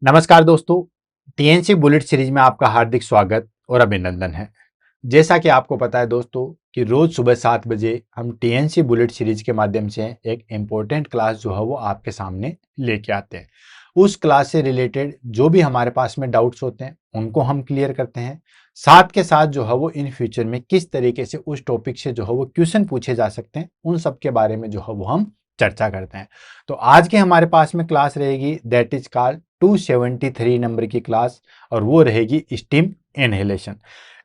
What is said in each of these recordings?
नमस्कार दोस्तों, TNC bullet series में आपका हार्दिक स्वागत और अभिनंदन है। जैसा कि आपको पता है दोस्तों कि रोज सुबह 7 बजे हम टीएनसी बुलेट सीरीज के माध्यम से एक इम्पोर्टेंट क्लास जो है वो आपके सामने लेके आते हैं। उस क्लास से रिलेटेड जो भी हमारे पास में डाउट्स होते हैं उनको हम क्लियर करते हैं। साथ के साथ जो है वो इन फ्यूचर में किस तरीके से उस टॉपिक से जो है वो क्वेश्चन पूछे जा सकते हैं उन सब के बारे में जो है वो हम चर्चा करते हैं। तो आज के हमारे पास में क्लास रहेगी दैट इज कॉल्ड 273 नंबर की क्लास और वो रहेगी स्टीम इनहेलेशन।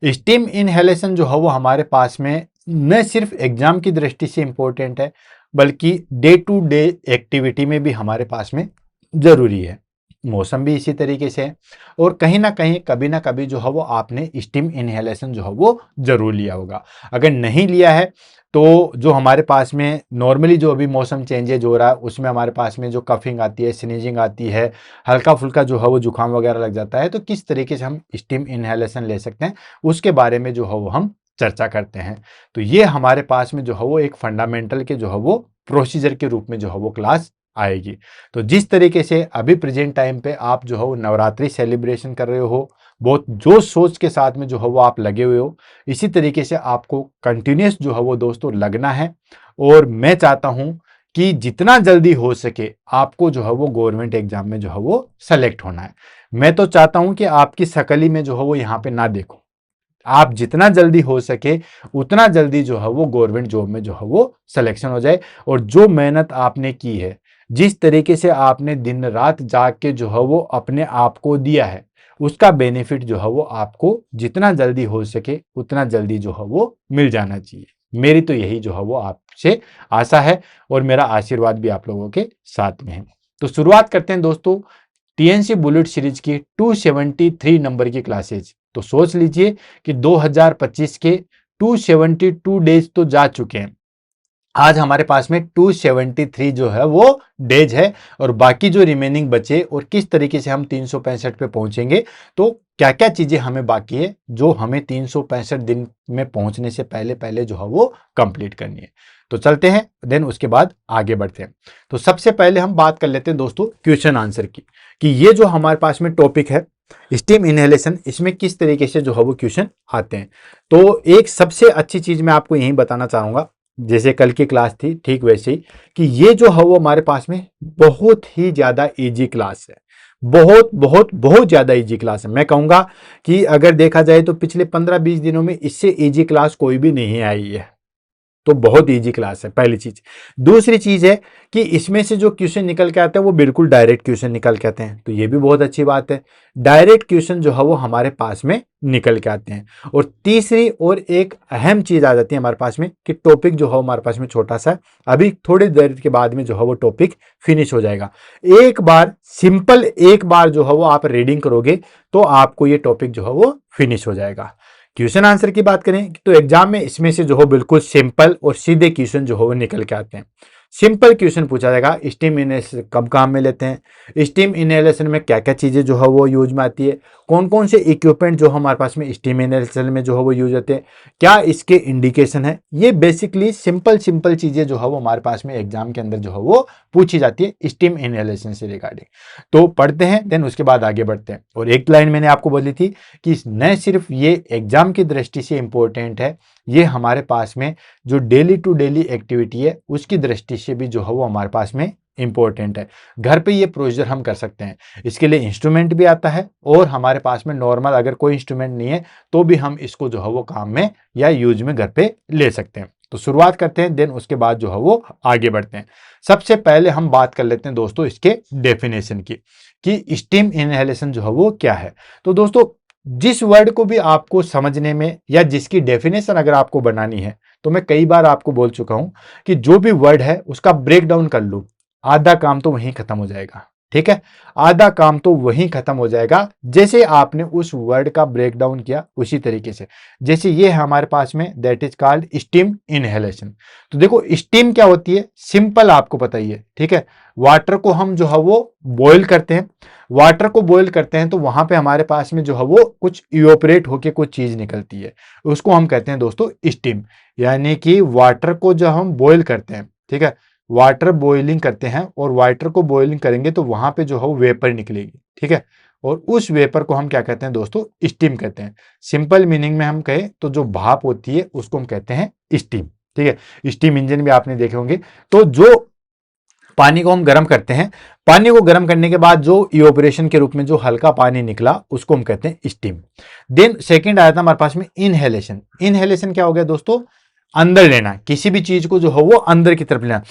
स्टीम इनहेलेशन जो है वो हमारे पास में न सिर्फ एग्जाम की दृष्टि से इंपॉर्टेंट है बल्कि डे टू डे एक्टिविटी में भी हमारे पास में जरूरी है। मौसम भी इसी तरीके से है और कहीं ना कहीं कभी ना कभी जो है वो आपने स्टीम इनहेलेशन जो है वो जरूर लिया होगा। अगर नहीं लिया है तो जो हमारे पास में नॉर्मली जो अभी मौसम चेंजेज हो रहा है उसमें हमारे पास में जो कफिंग आती है, स्नीजिंग आती है, हल्का फुल्का जो है वो जुकाम वगैरह लग जाता है, तो किस तरीके से हम स्टीम इनहेलेशन ले सकते हैं उसके बारे में जो है वो हम चर्चा करते हैं। तो ये हमारे पास में जो है वो एक फंडामेंटल के जो है वो प्रोसीजर के रूप में जो है वो क्लास आएगी। तो जिस तरीके से अभी प्रेजेंट टाइम पे आप जो है वो नवरात्रि सेलिब्रेशन कर रहे हो, बहुत जोश सोच के साथ में जो है वो आप लगे हुए हो, इसी तरीके से आपको कंटिन्यूस जो है वो दोस्तों लगना है। और मैं चाहता हूं कि जितना जल्दी हो सके आपको जो है वो गवर्नमेंट एग्जाम में जो है वो सेलेक्ट होना है। मैं तो चाहता हूं कि आपकी शकल ही में जो है वो यहाँ पे ना देखो, आप जितना जल्दी हो सके उतना जल्दी जो है वो गवर्नमेंट जॉब में जो है वो सिलेक्शन हो जाए। और जो मेहनत आपने की है, जिस तरीके से आपने दिन रात जाग के जो है वो अपने आप को दिया है, उसका बेनिफिट जो है वो आपको जितना जल्दी हो सके उतना जल्दी जो है वो मिल जाना चाहिए। मेरी तो यही जो है वो आपसे आशा है और मेरा आशीर्वाद भी आप लोगों के साथ में है। तो शुरुआत करते हैं दोस्तों टीएनसी बुलेट सीरीज की 273 नंबर की क्लासेज। तो सोच लीजिए कि 2025 के 272 डेज तो जा चुके हैं। आज हमारे पास में 273 जो है वो डेज है और बाकी जो रिमेनिंग बचे और किस तरीके से हम 365 पे पहुंचेंगे, तो क्या क्या चीजें हमें बाकी है जो हमें 365 दिन में पहुंचने से पहले पहले जो है वो कंप्लीट करनी है। तो चलते हैं, देन उसके बाद आगे बढ़ते हैं। तो सबसे पहले हम बात कर लेते हैं दोस्तों क्वेश्चन आंसर की, कि ये जो हमारे पास में टॉपिक है स्टीम इनहेलेशन, इसमें किस तरीके से जो है वो क्वेश्चन आते हैं। तो एक सबसे अच्छी चीज मैं आपको यही बताना चाहूंगा, जैसे कल की क्लास थी ठीक वैसे ही, कि ये जो है वो हमारे पास में बहुत ही ज्यादा इजी क्लास है। बहुत बहुत बहुत ज्यादा इजी क्लास है। मैं कहूंगा कि अगर देखा जाए तो पिछले 15-20 दिनों में इससे इजी क्लास कोई भी नहीं आई है। तो बहुत इजी क्लास है, पहली चीज। दूसरी चीज है कि इसमें से जो क्वेश्चन निकल के आते हैं वो बिल्कुल डायरेक्ट क्वेश्चन निकल के आते हैं, तो ये भी बहुत अच्छी बात है। डायरेक्ट क्वेश्चन जो है वो हमारे पास में निकल के आते हैं। और तीसरी और एक अहम चीज आ जाती है हमारे पास में कि टॉपिक जो है हमारे पास में छोटा सा है, अभी थोड़ी देर के बाद में जो है वो टॉपिक फिनिश हो जाएगा। एक बार सिंपल एक बार जो है वो आप रीडिंग करोगे तो आपको ये टॉपिक जो है वो फिनिश हो जाएगा। क्वेश्चन आंसर की बात करें तो एग्जाम में इसमें से जो हो बिल्कुल सिंपल और सीधे क्वेश्चन जो हो वो निकल के आते हैं। सिंपल क्वेश्चन पूछा जाएगा, स्टीम इनहेलेशन कब काम में लेते हैं, स्टीम इनहेलेशन में क्या क्या चीजें जो है वो यूज में आती है, कौन कौन से इक्विपमेंट जो हमारे पास में स्टीम इनहेलेशन में जो है वो यूज होते हैं, क्या इसके इंडिकेशन है। ये बेसिकली सिंपल सिंपल चीजें जो है वो हमारे पास में एग्जाम के अंदर जो है वो पूछी जाती है स्टीम इनहेलेशन से रिगार्डिंग। तो पढ़ते हैं, देन उसके बाद आगे बढ़ते हैं। और एक लाइन मैंने आपको बोली थी कि न सिर्फ ये एग्जाम की दृष्टि से इंपॉर्टेंट है, ये हमारे पास में जो डेली टू डेली एक्टिविटी है उसकी दृष्टि से भी जो है वो हमारे पास में इंपॉर्टेंट है। घर पे ये प्रोसीजर हम कर सकते हैं, इसके लिए इंस्ट्रूमेंट भी आता है और हमारे पास में नॉर्मल अगर कोई इंस्ट्रूमेंट नहीं है तो भी हम इसको जो है वो काम में या यूज में घर पे ले सकते हैं। तो शुरुआत करते हैं, देन उसके बाद जो है वो आगे बढ़ते हैं। सबसे पहले हम बात कर लेते हैं दोस्तों इसके डेफिनेशन की, कि स्टीम इनहेलेशन जो है वो क्या है। तो दोस्तों जिस वर्ड को भी आपको समझने में या जिसकी डेफिनेशन अगर आपको बनानी है, तो मैं कई बार आपको बोल चुका हूं कि जो भी वर्ड है उसका ब्रेक डाउन कर लो, आधा काम तो वहीं खत्म हो जाएगा। ठीक है, आधा काम तो वहीं खत्म हो जाएगा जैसे आपने उस वर्ड का ब्रेक डाउन किया उसी तरीके से। जैसे ये है हमारे पास में that is called steam inhalation. तो देखो स्टीम क्या होती है, सिंपल आपको पता ही है। ठीक है, वाटर को हम जो है वो बॉईल करते हैं, वाटर को बॉईल करते हैं तो वहां पे हमारे पास में जो है वो कुछ इवेपोरेट होके कुछ चीज निकलती है, उसको हम कहते हैं दोस्तों स्टीम। यानी कि वाटर को जब हम बॉईल करते हैं, ठीक है, वाटर बॉइलिंग करते हैं और वाटर को बॉइलिंग करेंगे तो वहां पे जो है वो वेपर निकलेगी, ठीक है। और उस वेपर को हम क्या कहते हैं दोस्तों, स्टीम कहते हैं। सिंपल मीनिंग में हम कहें तो जो भाप होती है उसको हम कहते हैं स्टीम, ठीक है। स्टीम इंजन भी आपने देखे होंगे। तो जो पानी को हम गर्म करते हैं, पानी को गर्म करने के बाद जो इवेपोरेशन के रूप में जो हल्का पानी निकला उसको हम कहते हैं स्टीम। देन सेकंड आया था हमारे पास में इनहेलेशन। इनहेलेशन क्या हो गया दोस्तों, अंदर लेना, किसी भी चीज को जो है वो अंदर की तरफ लेना।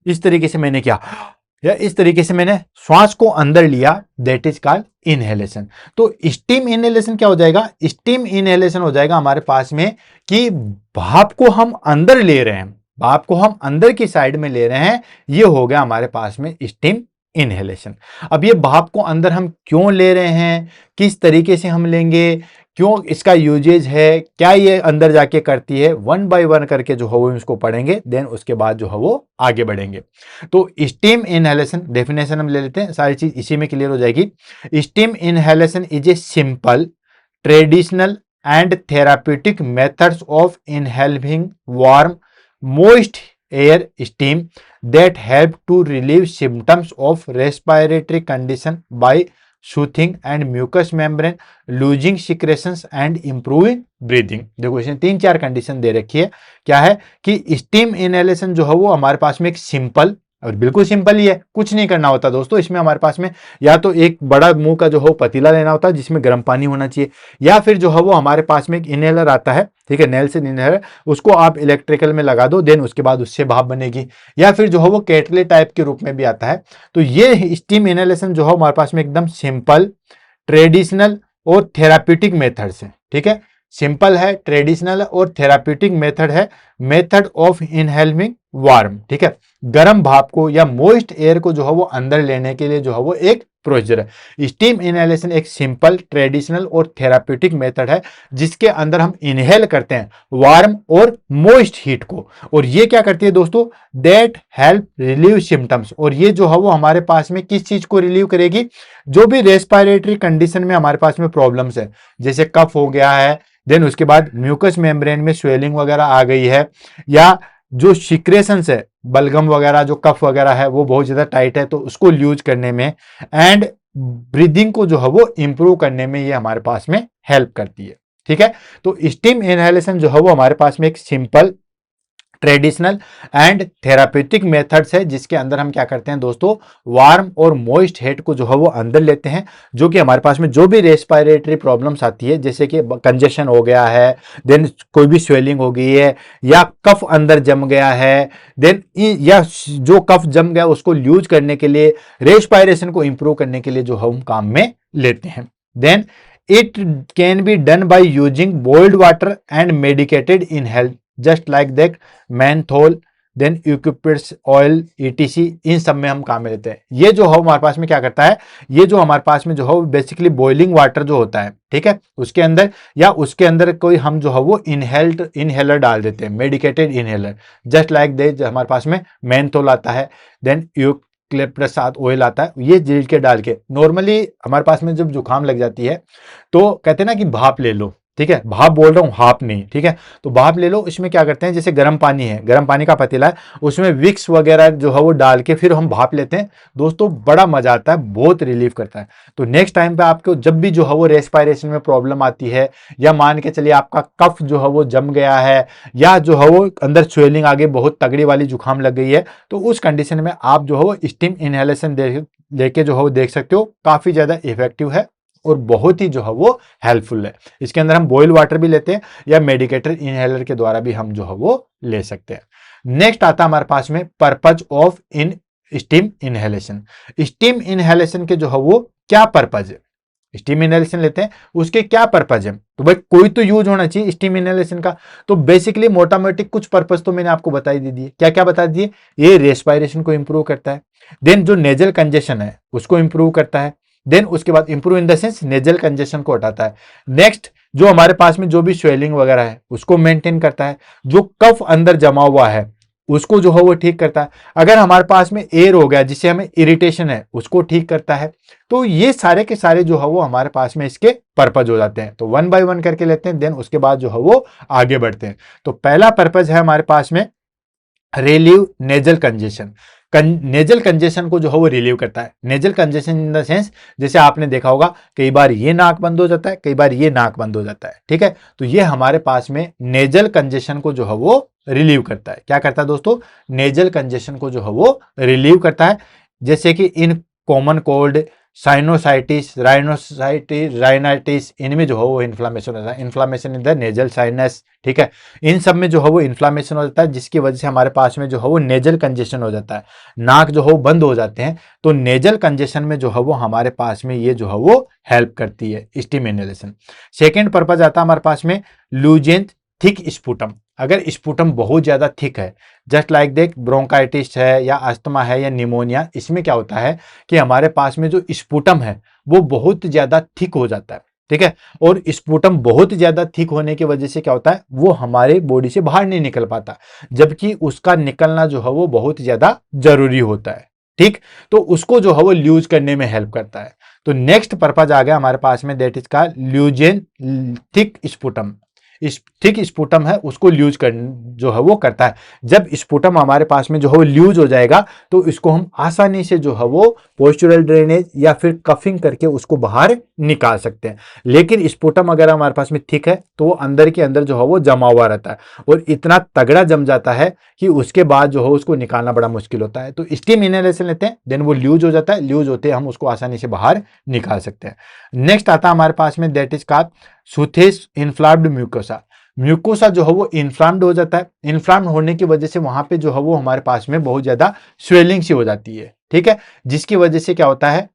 इस तरीके से मैंने किया या इस तरीके से मैंने श्वास को अंदर लिया, दैट इज कॉल्ड इनहेलेशन। तो स्टीम इनहेलेशन क्या हो जाएगा, स्टीम इनहेलेशन हो जाएगा हमारे पास में कि भाप को हम अंदर ले रहे हैं, भाप को हम अंदर की साइड में ले रहे हैं, ये हो गया हमारे पास में स्टीम इनहेलेशन। अब ये भाप को अंदर हम क्यों ले रहे हैं, किस तरीके से हम लेंगे, क्यों इसका यूजेज है, क्या ये अंदर जाके करती है, वन बाय वन करके जो है वो इसको पढ़ेंगे। देन उसके बाद जो है वो आगे बढ़ेंगे। तो स्टीम इनहेलेशन डेफिनेशन हम ले लेते हैं, सारी चीज इसी में क्लियर हो जाएगी। Steam inhalation is a simple, traditional and therapeutic methods of inhaling warm moist air steam that help to relieve symptoms of respiratory condition by soothing and mucous membrane, losing secretions and improving breathing। देखो इसमें 3-4 condition दे रखी है। क्या है कि steam inhalation जो है वो हमारे पास में एक सिंपल, और बिल्कुल सिंपल ही है, कुछ नहीं करना होता दोस्तों। इसमें हमारे पास में या तो एक बड़ा मुंह का जो है पतीला लेना होता है जिसमें गर्म पानी होना चाहिए, या फिर जो है वो हमारे पास में एक इनहेलर आता है, ठीक है, नेल से इनहेलर, उसको आप इलेक्ट्रिकल में लगा दो, देन उसके बाद उससे भाप बनेगी। या फिर जो है वो केटले टाइप के रूप में भी आता है। तो ये स्टीम इनहेलेशन जो है हमारे पास में एकदम सिंपल, ट्रेडिशनल और थेराप्यूटिक मेथड्स है, ठीक है। सिंपल है, ट्रेडिशनल और थेराप्यूटिक मेथड है, मेथड ऑफ इनहेलिंग वार्म, ठीक है। गर्म भाप को या मोइस्ट एयर को जो है वो अंदर लेने के लिए जो है वो एक प्रोसीजर है। स्टीम इनहेलेशन एक सिंपल, ट्रेडिशनल और थेराप्यूटिक मेथड है जिसके अंदर हम इनहेल करते हैं वार्म और मोइस्ट हीट को। और ये क्या करती है दोस्तों, दैट हेल्प रिलीव सिम्टम्स। और ये जो है वो हमारे पास में किस चीज को रिलीव करेगी, जो भी रेस्पिरेटरी कंडीशन में हमारे पास में प्रॉब्लम्स है, जैसे कफ हो गया है, देन उसके बाद म्यूकस मेम्ब्रेन में स्वेलिंग वगैरह आ गई है, या जो सिक्रेशंस है, बलगम वगैरह, जो कफ वगैरह है वो बहुत ज्यादा टाइट है तो उसको ल्यूज करने में, एंड ब्रीदिंग को जो है वो इंप्रूव करने में ये हमारे पास में हेल्प करती है, ठीक है। तो स्टीम इनहेलेशन जो है वो हमारे पास में एक simple, traditional and therapeutic methods है जिसके अंदर हम क्या करते हैं दोस्तों, वार्म और मॉइस्ट हेड को जो है वो अंदर लेते हैं, जो कि हमारे पास में जो भी रेस्पिरेटरी प्रॉब्लम्स आती है, जैसे कि कंजेशन हो गया है, देन कोई भी स्वेलिंग हो गई है, या कफ अंदर जम गया है, देन या जो कफ जम गया उसको लूज करने के लिए, रेस्पिरेशन को इंप्रूव करने के लिए जो हम काम में लेते हैं। Then it can be done by using boiled water and medicated inhale, just like that menthol, then eucalyptus oil etc, इन सब में हम काम में लेते हैं। ये जो है हमारे पास में क्या करता है, ये जो हमारे पास में जो है बेसिकली बॉइलिंग वाटर जो होता है, ठीक है, उसके अंदर या उसके अंदर कोई हम जो है वो इनहेलर डाल देते हैं, medicated inhaler, just like that हमारे पास में मैंथोल आता है, देन यूक्लिप्टस ऑयल आता है, ये जील के डाल के। नॉर्मली हमारे पास में जब जुकाम लग जाती है तो कहते हैं ना कि भाप ले लो, ठीक है, भाप बोल रहा हूं, हाप नहीं, ठीक है। तो भाप ले लो, इसमें क्या करते हैं, जैसे गर्म पानी है, गर्म पानी का पतीला है, उसमें विक्स वगैरह जो है वो डाल के फिर हम भाप लेते हैं दोस्तों, बड़ा मजा आता है, बहुत रिलीफ करता है। तो नेक्स्ट टाइम पे आपको जब भी जो है वो रेस्पिरेशन में प्रॉब्लम आती है, या मान के चलिए आपका कफ जो है वो जम गया है, या जो है वो अंदर स्वेलिंग आ गई, बहुत तगड़ी वाली जुकाम लग गई है, तो उस कंडीशन में आप जो है वो स्टीम इनहेलेशन लेके जो है वो देख सकते हो, काफी ज्यादा इफेक्टिव है और बहुत ही जो है वो हेल्पफुल है। इसके अंदर हम बॉइल वाटर भी लेते हैं या मेडिकेटेड इनहेलर के द्वारा भी हम जो है वो ले सकते हैं। नेक्स्ट आता है हमारे पास में purpose of in steam inhalation. Steam inhalation के जो है वो क्या पर्पज है, स्टीम इनहेलेशन लेते हैं उसके क्या पर्पज है, तो भाई कोई तो यूज होना चाहिए स्टीम इनहेलेशन का। तो बेसिकली मोटा मोटी कुछ पर्पज तो मैंने आपको बता ही दे दिए, क्या क्या बता दिए, ये रेस्पिरेशन को इंप्रूव करता है, देन जो नेजल कंजेशन है उसको इंप्रूव करता है, देन उसके बाद improve in the sense nasal congestion को हटाता है, नेक्स्ट जो हमारे पास में जो भी स्वेलिंग वगैरह है उसको मेंटेन करता है, जो कफ अंदर जमा हुआ है उसको जो है वो ठीक करता है, अगर हमारे पास में एयर हो गया जिससे हमें इरिटेशन है उसको ठीक करता है। तो ये सारे के सारे जो है वो हमारे पास में इसके पर्पज हो जाते हैं। तो वन बाय वन करके लेते हैं, देन उसके बाद जो है वो आगे बढ़ते हैं। तो पहला पर्पज है हमारे पास में relieve nasal congestion. Nasal congestion को जो है वो रिलीव करता है। Nasal congestion in the sense, जैसे आपने देखा होगा कई बार ये नाक बंद हो जाता है, कई बार ये नाक बंद हो जाता है, ठीक है। तो ये हमारे पास में नेजल कंजेशन को जो है वो रिलीव करता है। क्या करता है दोस्तों? नेजल कंजेशन को जो है वो रिलीव करता है। जैसे कि in common cold, sinusitis, rhinitis, इनमें जो है वो इन्फ्लामेशन होता है। Inflammation in the nasal sinus, ठीक है। इन सब में जो है वो इन्फ्लामेशन हो जाता है, जिसकी वजह से हमारे पास में जो है वो नेजल कंजेशन हो जाता है, नाक जो है वो बंद हो जाते हैं। तो नेजल कंजेशन में जो है वो हमारे पास में ये जो है वो हेल्प करती है स्टीम इनहेलेशन। सेकेंड पर्पज आता है हमारे पास में लूजेंट थिक स्पुटम। अगर स्पुटम बहुत ज्यादा थिक है, जस्ट लाइक देख ब्रोंकाइटिस है या अस्थमा है या निमोनिया, इसमें क्या होता है कि हमारे पास में जो स्पुटम है वो बहुत ज्यादा थिक हो जाता है, ठीक है। और स्पुटम बहुत ज्यादा थिक होने की वजह से क्या होता है, वो हमारे बॉडी से बाहर नहीं निकल पाता, जबकि उसका निकलना जो है वो बहुत ज्यादा जरूरी होता है, ठीक। तो उसको जो है वो लूज करने में हेल्प करता है। तो नेक्स्ट पर्पज आ गया हमारे पास में, दैट इज का ल्यूजेन थिक स्पुटम। थिक स्पुटम है उसको ल्यूज कर जो है वो करता है। जब स्पुटम हमारे पास में जो है वो ल्यूज हो जाएगा तो इसको हम आसानी से जो है वो पोस्चुरल ड्रेनेज या फिर कफिंग करके उसको बाहर निकाल सकते हैं। लेकिन स्पुटम अगर हमारे पास में थिक है तो वो अंदर के अंदर जो है वो जमा हुआ रहता है और इतना तगड़ा जम जाता है कि उसके बाद जो है उसको निकालना बड़ा मुश्किल होता है। तो स्टीम इनहेलेशन लेते हैं, देन वो ल्यूज हो जाता है, ल्यूज होते हम उसको आसानी से बाहर निकाल सकते हैं। नेक्स्ट आता है हमारे पास में, दैट इज का सुथेस इन्फ्लाम्ड म्यूकोसा। म्यूकोसा जो है वो इन्फ्लाम्ड हो जाता है। इन्फ्लाम्ड होने की वजह से वहां पे जो है वो हमारे पास में बहुत ज्यादा स्वेलिंग सी हो जाती है, ठीक है, जिसकी वजह से क्या होता है,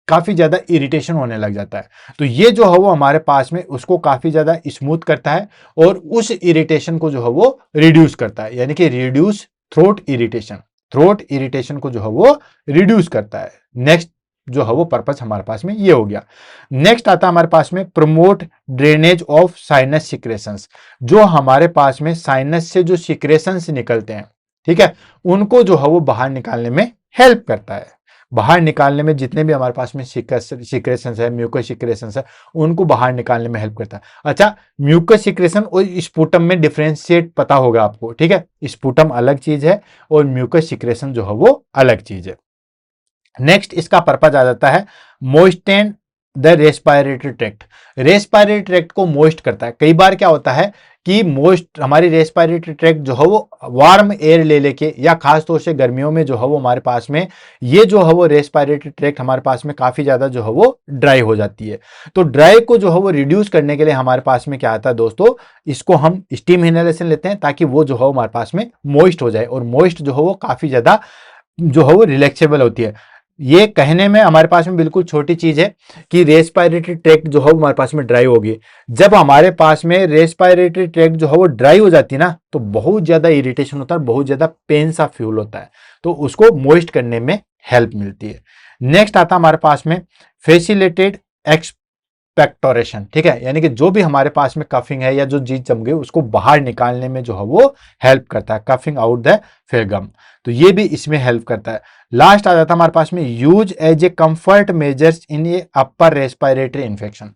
काफी ज्यादा इरिटेशन होने लग जाता है। तो ये जो है वो हमारे पास में उसको काफी ज्यादा स्मूथ करता है और उस इरिटेशन को जो है वो रिड्यूस करता है, यानी कि reduce throat irritation. Throat irritation को जो है वो रिड्यूस करता है। नेक्स्ट जो है वो पर्पस हमारे पास में ये हो गया। नेक्स्ट आता है हमारे पास में promote drainage of sinus secretions. जो हमारे पास में साइनस से जो सिक्रेशंस निकलते हैं, ठीक है, उनको जो है वो बाहर निकालने में हेल्प करता है। बाहर निकालने में जितने भी हमारे पास में सिक्रेशंस है, म्यूकस सिक्रेशंस है, उनको बाहर निकालने में हेल्प करता है। अच्छा, म्यूकस सिक्रेशन और स्पुटम में डिफरेंशिएट पता होगा आपको, ठीक है। स्पुटम अलग चीज है और म्यूकस सिक्रेशन जो है वो अलग चीज है। नेक्स्ट इसका पर्पज आ जाता है moisten the respiratory tract. Respiratory tract को मोइस्ट करता है। कई बार क्या होता है कि मोइस्ट हमारी रेस्पिरेटरी ट्रैक्ट जो है वो वार्म एयर ले लेके, या खास तौर से गर्मियों में जो है वो हमारे पास में ये जो है वो रेस्पिरेटरी ट्रैक्ट हमारे पास में काफी ज्यादा जो है वो ड्राई हो जाती है। तो ड्राई को जो है वो रिड्यूस करने के लिए हमारे पास में क्या आता है दोस्तों, इसको हम स्टीम इनहेलेशन लेते हैं ताकि वो जो है हमारे पास में मोइस्ट हो जाए, और मोइस्ट जो है वो काफी ज्यादा जो है वो रिलैक्सेबल होती है। ये कहने में हमारे पास में बिल्कुल छोटी चीज है कि रेस्पिरेटरी ट्रैक्ट जो है वो हमारे पास में ड्राई होगी। जब हमारे पास में रेस्पिरेटरी ट्रैक्ट जो है वो ड्राई हो जाती है ना, तो बहुत ज्यादा इरिटेशन होता है, बहुत ज्यादा पेन सा फील होता है, तो उसको मोइस्ट करने में हेल्प मिलती है। नेक्स्ट आता है हमारे पास में फैसिलिटेड एक्सपेक्टोरेशन, ठीक है, यानी कि जो भी हमारे पास में कफिंग है या जो चीज जम गई उसको बाहर निकालने में जो है वो हेल्प करता है, कफिंग आउट द फेगम, तो ये भी इसमें हेल्प करता है। लास्ट आ जाता है हमारे पास में use as a comfort measures in a upper respiratory infection.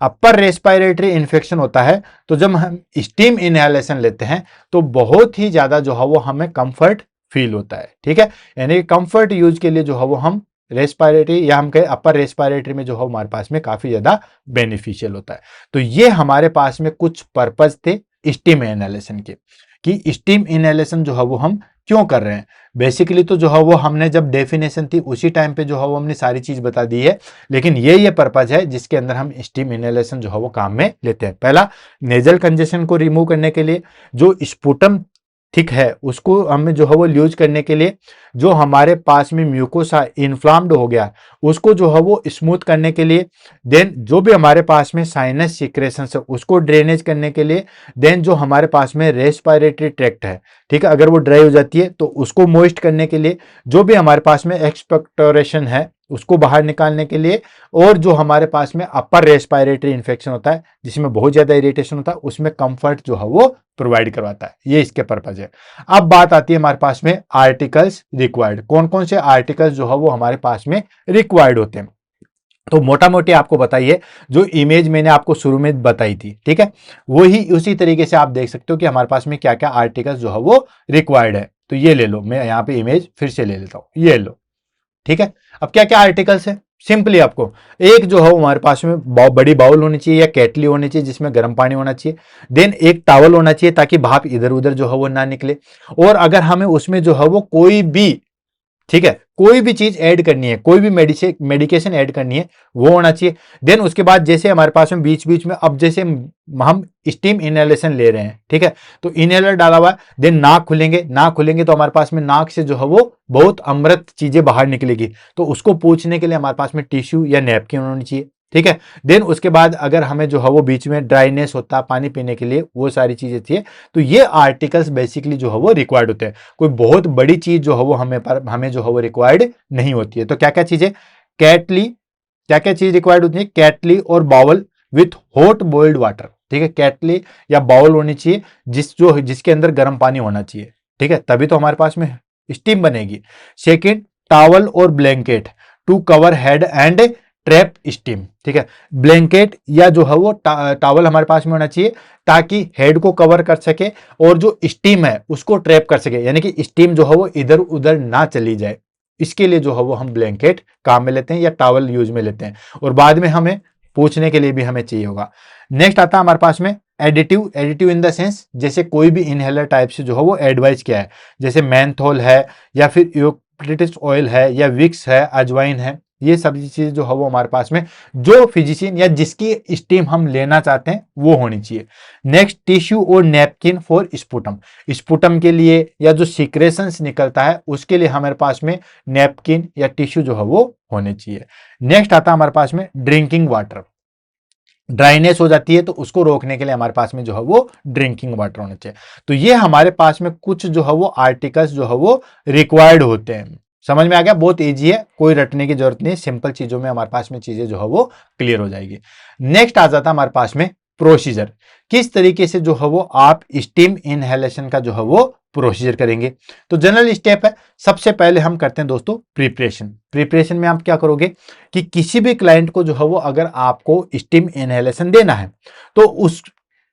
Upper respiratory infection होता है तो जब हम स्टीम इनहेलेशन लेते हैं तो बहुत ही ज्यादा जो है वो हमें कंफर्ट फील होता है, ठीक है, यानी कंफर्ट यूज के लिए जो है वो हम रेस्पिरेटरी या हम कहें अपर रेस्पिरेटरी में जो है हमारे पास में काफी ज्यादा बेनिफिशियल होता है। तो ये हमारे पास में कुछ पर्पज थे स्टीम इनहेलेशन के, कि स्टीम इनहेलेशन जो है वो हम क्यों कर रहे हैं। बेसिकली तो जो है वो हमने जब डेफिनेशन थी उसी टाइम पे जो है वो हमने सारी चीज बता दी है, लेकिन ये पर्पज है जिसके अंदर हम स्टीम इनहेलेशन जो है वो काम में लेते हैं। पहला, नेजल कंजेशन को रिमूव करने के लिए, जो स्पुटम थिक है उसको हमें जो है वो ल्यूज करने के लिए, जो हमारे पास में म्यूकोसा इन्फ्लाम्ड हो गया उसको जो है वो स्मूथ करने के लिए, देन जो भी हमारे पास में साइनस सिक्रेशन है उसको ड्रेनेज करने के लिए, देन जो हमारे पास में रेस्पिरेटरी ट्रैक्ट है, ठीक है, अगर वो ड्राई हो जाती है तो उसको मोइस्ट करने के लिए, जो भी हमारे पास में एक्सपेक्टोरेशन है उसको बाहर निकालने के लिए, और जो हमारे पास में अपर रेस्पिरेटरी इन्फेक्शन होता है जिसमें बहुत ज्यादा इरिटेशन होता है उसमें कंफर्ट जो है वो प्रोवाइड करवाता है। ये इसके पर्पज है। अब बात आती है हमारे पास में आर्टिकल्स रिक्वायर्ड। कौन कौन से आर्टिकल्स जो है वो हमारे पास में रिक्वायर्ड होते हैं। तो मोटा मोटी आपको बताइए, जो इमेज मैंने आपको शुरू में बताई थी, ठीक है, वही उसी तरीके से आप देख सकते हो कि हमारे पास में क्या क्या आर्टिकल्स जो है वो रिक्वायर्ड है। तो ये ले लो, मैं यहाँ पे इमेज फिर से ले लेता हूँ, ये लो, ठीक है। अब क्या क्या आर्टिकल्स है, सिंपली आपको एक जो है हमारे पास में बड़ी बाउल होनी चाहिए या केटली होनी चाहिए जिसमें गर्म पानी होना चाहिए। देन एक टॉवल होना चाहिए ताकि भाप इधर उधर जो है वो ना निकले। और अगर हमें उसमें जो है वो कोई भी, ठीक है, कोई भी चीज ऐड करनी है, कोई भी मेडिकेशन ऐड करनी है, वो होना चाहिए। देन उसके बाद जैसे हमारे पास में बीच बीच में, अब जैसे हम स्टीम इनहेलेशन ले रहे हैं, ठीक है, तो इनहेलर डाला हुआ है, देन नाक खुलेंगे, नाक खुलेंगे तो हमारे पास में नाक से जो है वो बहुत अमृत चीजें बाहर निकलेगी, तो उसको पूछने के लिए हमारे पास में टिश्यू या नैपकिन होनी चाहिए, ठीक है। देन उसके बाद अगर हमें जो है वो बीच में ड्राइनेस होता है पानी पीने के लिए, वो सारी चीजें चाहिए। तो ये आर्टिकल्स बेसिकली जो है वो रिक्वायर्ड होते हैं। कोई बहुत बड़ी चीज जो है वो हमें जो है वो रिक्वायर्ड नहीं होती है। तो क्या क्या चीजें, कैटली, क्या क्या चीज रिक्वायर्ड होती है, कैटली और bowl with hot boiled water, ठीक है, कैटली या बाउल होनी चाहिए जिसके अंदर गर्म पानी होना चाहिए, ठीक है, तभी तो हमारे पास में स्टीम बनेगी। सेकेंड, टॉवल और blanket to cover head and trap steam, ठीक है, ब्लैंकेट या जो है वो टॉवल हमारे पास में होना चाहिए ताकि हेड को कवर कर सके और जो स्टीम है उसको ट्रैप कर सके, यानी कि स्टीम जो है वो इधर उधर ना चली जाए। इसके लिए जो है वो हम ब्लैंकेट काम में लेते हैं या टॉवल यूज में लेते हैं, और बाद में हमें पूछने के लिए भी हमें चाहिए होगा। नेक्स्ट आता है हमारे पास में additive, additive in the sense जैसे कोई भी इनहेलर टाइप से जो है वो एडवाइस किया है, जैसे मेंथोल है या फिर यूकेलिप्टस ऑयल है या विक्स है, अजवाइन है, ये सभी चीजें जो है वो हमारे पास में जो फिजिशियन या जिसकी स्टीम हम लेना चाहते हैं वो होनी चाहिए। नेक्स्ट, टिश्यू और नैपकिन फॉर स्पुटम, स्पुटम के लिए या जो सीक्रेशंस निकलता है उसके लिए हमारे पास में नैपकिन या टिश्यू जो है वो होने चाहिए। नेक्स्ट आता है हमारे पास में ड्रिंकिंग वाटर, ड्राइनेस हो जाती है तो उसको रोकने के लिए हमारे पास में जो है वो ड्रिंकिंग वाटर होना चाहिए। तो ये हमारे पास में कुछ जो है वो आर्टिकल्स जो है वो रिक्वायर्ड होते हैं। समझ में आ गया, बहुत इजी है, कोई रटने की जरूरत नहीं, सिंपल चीजों में हमारे पास में चीजें जो है वो क्लियर हो जाएगी। नेक्स्ट आ जाता है हमारे पास में प्रोसीजर, किस तरीके से जो है वो आप स्टीम इनहेलेशन का जो है वो प्रोसीजर करेंगे। तो जनरल स्टेप है, सबसे पहले हम करते हैं दोस्तों प्रिपरेशन। प्रिपरेशन में आप क्या करोगे कि किसी भी क्लाइंट को जो है वो अगर आपको स्टीम इनहेलेशन देना है तो उस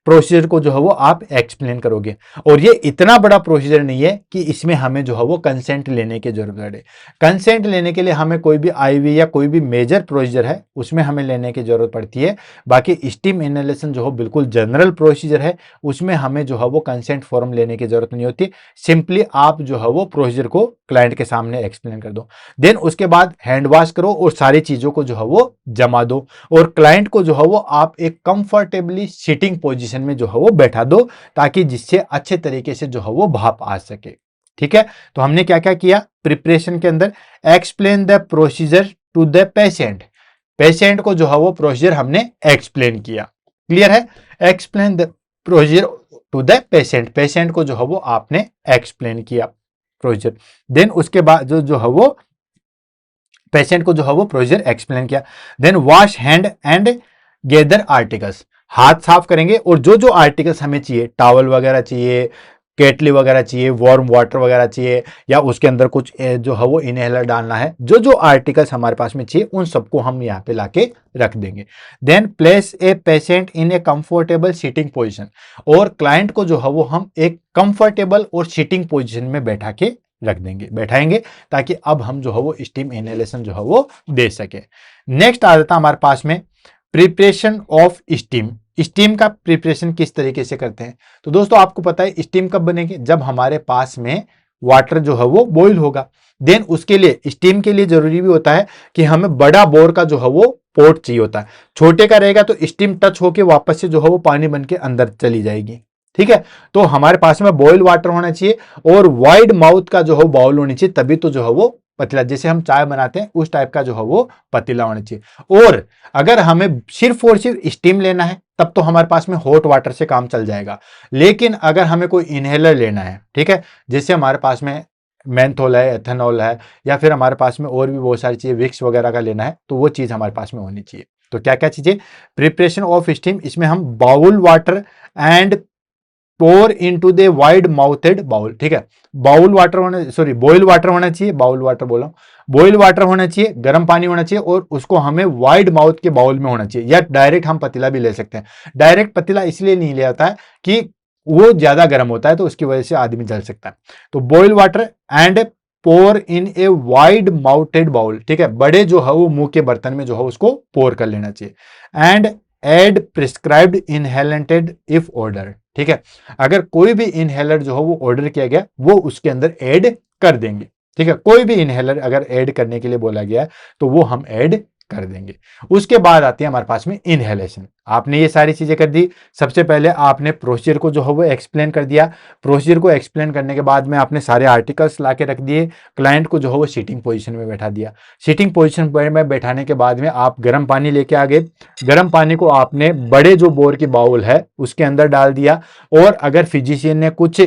प्रोसीजर को जो है वो आप एक्सप्लेन करोगे। और ये इतना बड़ा प्रोसीजर नहीं है कि इसमें हमें जो है वो कंसेंट लेने की जरूरत पड़े। कंसेंट लेने के लिए हमें कोई भी आईवी या कोई भी मेजर प्रोसीजर है उसमें हमें लेने की जरूरत पड़ती है। बाकी स्टीम इनहेलेशन जो हो बिल्कुल जनरल प्रोसीजर है, उसमें हमें जो है वो कंसेंट फॉर्म लेने की जरूरत नहीं होती। सिंपली आप जो है वो प्रोसीजर को क्लाइंट के सामने एक्सप्लेन कर दो। देन उसके बाद हैंड वॉश करो और सारी चीजों को जो है वो जमा दो, और क्लाइंट को जो है वो आप एक कंफर्टेबली सिटिंग पोजीशन में जो है वो बैठा दो ताकि जिससे अच्छे तरीके से जो है वो भाप आ सके। ठीक है, तो हमने क्या क्या किया प्रिपरेशन के अंदर, explain the procedure to the patient, patient को जो है वो प्रोसीजर हमने एक्सप्लेन किया। क्लियर है, explain the procedure to the patient, patient को जो है वो आपने एक्सप्लेन किया प्रोसीजर। देन उसके बाद जो है वो पेशेंट को जो है वो प्रोसीजर एक्सप्लेन किया। Then wash hand and gather articles, हाथ साफ करेंगे और जो जो आर्टिकल्स हमें चाहिए, टॉवल वगैरह चाहिए, केटली वगैरह चाहिए, वार्म वाटर वगैरह चाहिए, या उसके अंदर कुछ जो है वो इनहेलर डालना है, जो जो आर्टिकल्स हमारे पास में चाहिए उन सबको हम यहाँ पे लाके रख देंगे। Then place a patient in a comfortable sitting position, और क्लाइंट को जो है वो हम एक कंफर्टेबल और सिटिंग पोजिशन में बैठा के रख देंगे, बैठाएंगे, ताकि अब हम जो है वो स्टीम इनहेलेशन जो है वो दे सके। नेक्स्ट आ जाता है हमारे पास में प्रिपरेशन ऑफ स्टीम, स्टीम का प्रिपरेशन किस तरीके से करते हैं। तो दोस्तों आपको पता है स्टीम कब बनेगी, जब हमारे पास में वाटर जो है वो बॉईल होगा। देन उसके लिए स्टीम के लिए जरूरी भी होता है कि हमें बड़ा बोर का जो है वो पोर्ट चाहिए होता है, छोटे का रहेगा तो स्टीम टच होके वापस से जो है वो पानी बन के अंदर चली जाएगी। ठीक है, तो हमारे पास में बॉइल वाटर होना चाहिए और वाइड माउथ का जो है बाउल होनी चाहिए, तभी तो जो है वो पतीला, जैसे हम चाय बनाते हैं उस टाइप का जो है वो पतीला होना चाहिए। और अगर हमें सिर्फ और सिर्फ स्टीम लेना है तब तो हमारे पास में हॉट वाटर से काम चल जाएगा। लेकिन अगर हमें कोई इनहेलर लेना है, ठीक है, जैसे हमारे पास में मेंथोल है, एथेनॉल है, या फिर हमारे पास में और भी बहुत सारी चीजें विक्स वगैरह का लेना है, तो वो चीज हमारे पास में होनी चाहिए। तो क्या क्या चीजें, प्रिपरेशन ऑफ स्टीम, इसमें हम bowl water and pour into the wide mouthed bowl, ठीक है। बाउल वाटर होना, सॉरी बॉइल वाटर होना चाहिए, बाउल वाटर बोला, बॉइल वाटर होना चाहिए, गर्म पानी होना चाहिए, और उसको हमें वाइड माउथ के बाउल में होना चाहिए, या डायरेक्ट हम पतीला भी ले सकते हैं। डायरेक्ट पतीला इसलिए नहीं ले आता है कि वो ज्यादा गर्म होता है, तो उसकी वजह से आदमी जल सकता है। तो boil water and pour in a wide mouthed bowl, ठीक है, बड़े जो है वो मुंह के बर्तन में जो है उसको पोर कर लेना चाहिए। And add prescribed inhalant if order, ठीक है, अगर कोई भी इनहेलर जो है वो ऑर्डर किया गया वो उसके अंदर ऐड कर देंगे, ठीक है। कोई भी इनहेलर अगर ऐड करने के लिए बोला गया है तो वो हम ऐड कर देंगे। उसके बाद आती है हमारे पास में इनहेलेशन। आपने ये सारी चीजें कर दी। सबसे पहले आपने प्रोसीजर को जो है वो एक्सप्लेन कर दिया। प्रोसीजर को एक्सप्लेन करने के बाद में आपने सारे आर्टिकल्स ला के रख दिए। क्लाइंट को जो है वो सीटिंग पोजीशन में बैठा दिया। सीटिंग पोजीशन में बैठाने के बाद में आप गर्म पानी लेके आ गए। गर्म पानी को आपने बड़े जो बोर की बाउल है उसके अंदर डाल दिया, और अगर फिजिशियन ने कुछ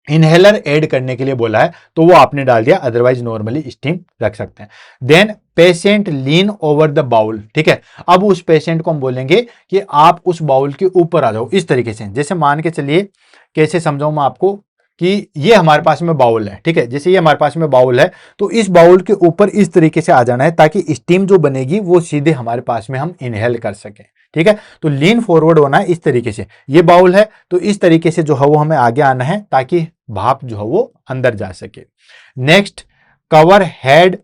इनहेलर ऐड करने के लिए बोला है तो वो आपने डाल दिया, अदरवाइज नॉर्मली स्टीम रख सकते हैं। Then patient lean over the bowl, ठीक है। अब उस पेशेंट को हम बोलेंगे कि आप उस बाउल के ऊपर आ जाओ, इस तरीके से। जैसे मान के चलिए, कैसे समझाऊं मैं आपको, कि ये हमारे पास में बाउल है, ठीक है, जैसे ये हमारे पास में बाउल है, तो इस बाउल के ऊपर इस तरीके से आ जाना है ताकि स्टीम जो बनेगी वो सीधे हमारे पास में हम इनहेल कर सकें, ठीक है। तो लीन फॉरवर्ड होना है इस तरीके से। ये बाउल है तो इस तरीके से जो है वो हमें आगे आना है ताकि भाप जो है वो अंदर जा सके। Next, cover head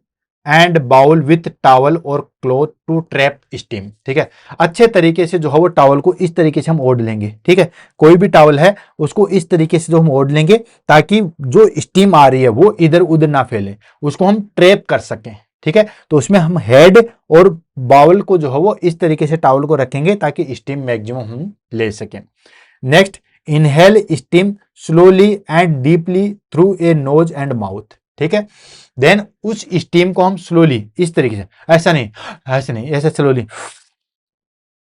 and bowl with towel और क्लॉथ टू ट्रैप स्टीम, ठीक है। अच्छे तरीके से जो है वो टॉवल को इस तरीके से हम ओढ़ लेंगे, ठीक है। कोई भी टॉवल है उसको इस तरीके से जो हम ओढ़ लेंगे ताकि जो स्टीम आ रही है वो इधर उधर ना फैले, उसको हम ट्रैप कर सकें, ठीक है। तो उसमें हम हेड और बाउल को जो है वो इस तरीके से टॉवल को रखेंगे ताकि स्टीम मैक्सिमम हम ले सकें। Next, inhale steam slowly and deeply through a nose and mouth, ठीक है। देन उस स्टीम को हम स्लोली इस तरीके से, ऐसा नहीं, ऐसे नहीं, ऐसे स्लोली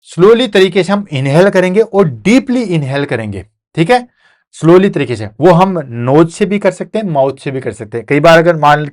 स्लोली तरीके से हम इनहेल करेंगे और डीपली इनहेल करेंगे, ठीक है। स्लोली तरीके से वो हम नोज से भी कर सकते हैं, माउथ से भी कर सकते हैं। कई बार अगर मान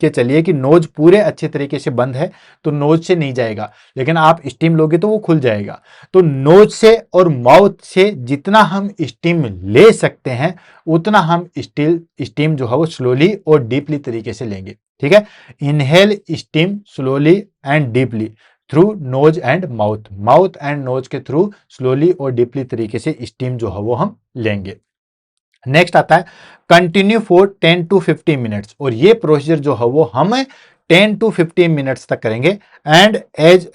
के चलिए कि नोज पूरे अच्छे तरीके से बंद है तो नोज से नहीं जाएगा, लेकिन आप स्टीम लोगे तो वो खुल जाएगा। तो नोज से और माउथ से जितना हम स्टीम ले सकते हैं उतना हम स्टीम जो है वो स्लोली और डीपली तरीके से लेंगे, ठीक है। Inhale steam slowly and deeply through nose and mouth, mouth and nose के थ्रू स्लोली और डीपली तरीके से स्टीम जो है वो हम लेंगे। नेक्स्ट आता है कंटिन्यू फॉर 10 to 15 मिनट्स, और ये प्रोसीजर जो है वो हम 10 to 15 मिनट्स तक करेंगे। एंड एज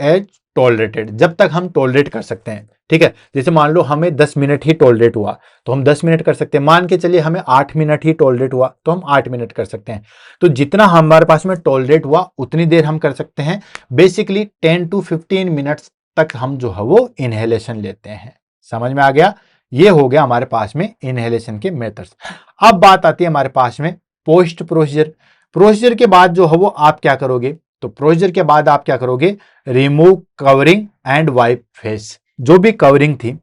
टॉलरेटेड, जब तक हम टॉलरेट कर सकते हैं, ठीक है। जैसे मान लो हमें 10 मिनट ही टॉलरेट हुआ तो हम 10 मिनट कर सकते हैं। मान के चलिए हमें 8 मिनट ही टॉलरेट हुआ तो हम 8 मिनट कर सकते हैं। तो जितना हमारे पास में टॉलरेट हुआ उतनी देर हम कर सकते हैं। बेसिकली 10 to 15 मिनट्स तक हम जो है वो इनहेलेशन लेते हैं। समझ में आ गया? ये हो गया हमारे पास में इनहेलेशन के मेथड्स। अब बात आती है हमारे पास में पोस्ट प्रोसीजर। प्रोसीजर के बाद जो है वो आप क्या करोगे, तो प्रोसीजर के बाद आप क्या करोगे, remove covering and wipe face. जो भी कवरिंग थी,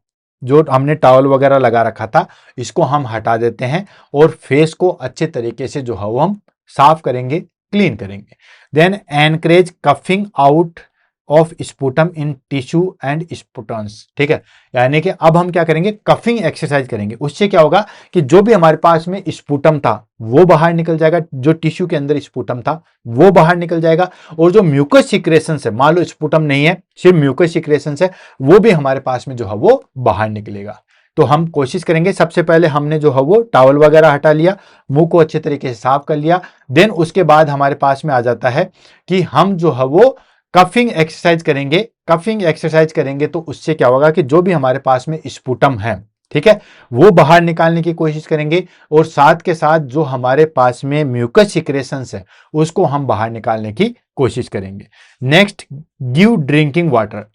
जो हमने टॉवल वगैरह लगा रखा था, इसको हम हटा देते हैं और फेस को अच्छे तरीके से जो है वो हम साफ करेंगे, क्लीन करेंगे। Then encourage coughing out of sputum in tissue and sputums, ठीक है। यानी कि अब हम क्या करेंगे, कफिंग एक्सरसाइज करेंगे। उससे क्या होगा कि जो भी हमारे पास में स्पुटम था वो बाहर निकल जाएगा, जो टिश्यू के अंदर स्पुटम था वो बाहर निकल जाएगा, और जो म्यूकस सिक्रेशन है, मान लो स्पुटम नहीं है सिर्फ म्यूकस सिक्रेशन है, वो भी हमारे पास में जो है वो बाहर निकलेगा। तो हम कोशिश करेंगे, सबसे पहले हमने जो है वो टॉवल वगैरह हटा लिया, मुंह को अच्छे तरीके से साफ कर लिया। देन उसके बाद हमारे पास में आ जाता है कि हम जो है वो कफिंग एक्सरसाइज करेंगे। कफिंग एक्सरसाइज करेंगे तो उससे क्या होगा कि जो भी हमारे पास में स्पुटम है, ठीक है, वो बाहर निकालने की कोशिश करेंगे, और साथ के साथ जो हमारे पास में म्यूकस सिक्रेशंस है उसको हम बाहर निकालने की कोशिश करेंगे। Next, give drinking water.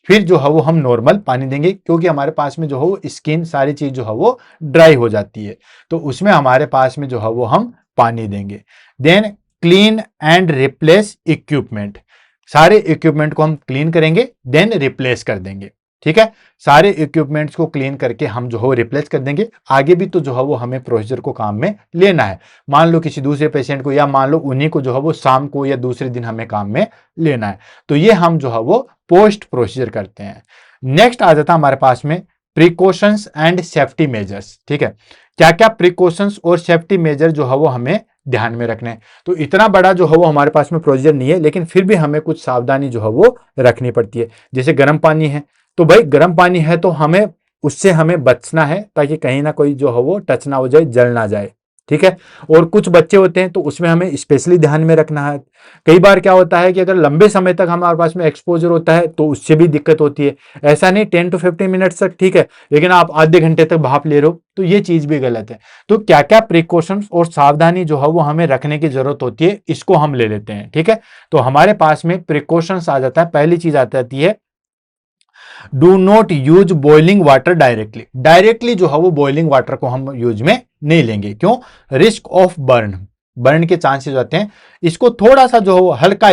फिर जो है वो हम नॉर्मल पानी देंगे, क्योंकि हमारे पास में जो है वो स्किन सारी चीज जो है वो ड्राई हो जाती है, तो उसमें हमारे पास में जो है वो हम पानी देंगे। Then clean and replace equipment. सारे इक्विपमेंट को हम क्लीन करेंगे, देन रिप्लेस कर देंगे, ठीक है। सारे इक्विपमेंट्स को क्लीन करके हम जो है रिप्लेस कर देंगे। आगे भी तो जो है वो हमें प्रोसीजर को काम में लेना है। मान लो किसी दूसरे पेशेंट को, या मान लो उन्हीं को जो है वो शाम को या दूसरे दिन हमें काम में लेना है, तो ये हम जो है वो पोस्ट प्रोसीजर करते हैं। नेक्स्ट आ जाता है हमारे पास में प्रिकॉशंस एंड सेफ्टी मेजर्स। ठीक है, क्या क्या प्रिकॉशंस और सेफ्टी मेजर जो है वो हमें ध्यान में रखने हैं। तो इतना बड़ा जो है वो हमारे पास में प्रोसीजर नहीं है, लेकिन फिर भी हमें कुछ सावधानी जो है वो रखनी पड़ती है। जैसे गर्म पानी है, तो भाई गर्म पानी है तो हमें उससे हमें बचना है, ताकि कहीं ना कोई जो है वो टच ना हो जाए, जल ना जाए। ठीक है, और कुछ बच्चे होते हैं तो उसमें हमें स्पेशली ध्यान में रखना है। कई बार क्या होता है कि अगर लंबे समय तक हमारे पास में एक्सपोजर होता है तो उससे भी दिक्कत होती है। ऐसा नहीं 10 to 15 मिनट्स तक ठीक है, लेकिन आप आधे घंटे तक भाप ले रहे हो तो ये चीज भी गलत है। तो क्या क्या प्रिकॉशंस और सावधानी जो है वो हमें रखने की जरूरत होती है, इसको हम ले लेते हैं। ठीक है, तो हमारे पास में प्रिकॉशंस आ जाता है। पहली चीज आ जाती है, do not use boiling water directly. Directly जो है वो बॉइलिंग वाटर को हम यूज में नहीं लेंगे। क्यों? रिस्क ऑफ बर्न, बर्न के चांसेस होते हैं। इसको थोड़ा सा जो है वो हल्का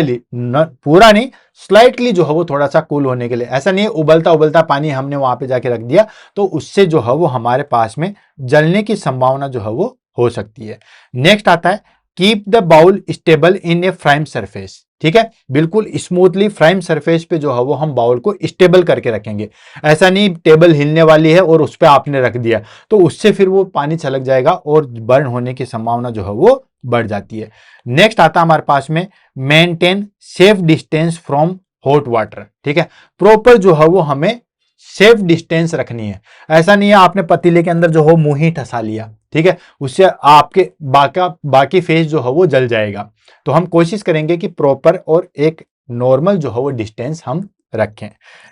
पूरा नहीं, स्लाइटली जो है वो थोड़ा सा कूल होने के लिए। ऐसा नहीं है उबलता उबलता पानी हमने वहां पे जाके रख दिया तो उससे जो है वो हमारे पास में जलने की संभावना जो है वो हो सकती है। नेक्स्ट आता है, keep the bowl stable in a firm surface. ठीक है, बिल्कुल स्मूथली फ्राइम सरफेस पे जो है वो हम बाउल को स्टेबल करके रखेंगे। ऐसा नहीं टेबल हिलने वाली है और उस पर आपने रख दिया तो उससे फिर वो पानी छलक जाएगा और बर्न होने की संभावना जो है वो बढ़ जाती है। नेक्स्ट आता है हमारे पास में, maintain safe distance from hot water. ठीक है, प्रॉपर जो है वो हमें सेफ डिस्टेंस रखनी है। ऐसा नहीं है आपने पतीले के अंदर जो हो मुंह ही ठसा लिया, ठीक है, उससे आपके बाकी फेस जो है वो जल जाएगा। तो हम कोशिश करेंगे कि प्रॉपर और एक नॉर्मल जो है वो डिस्टेंस हम रखें।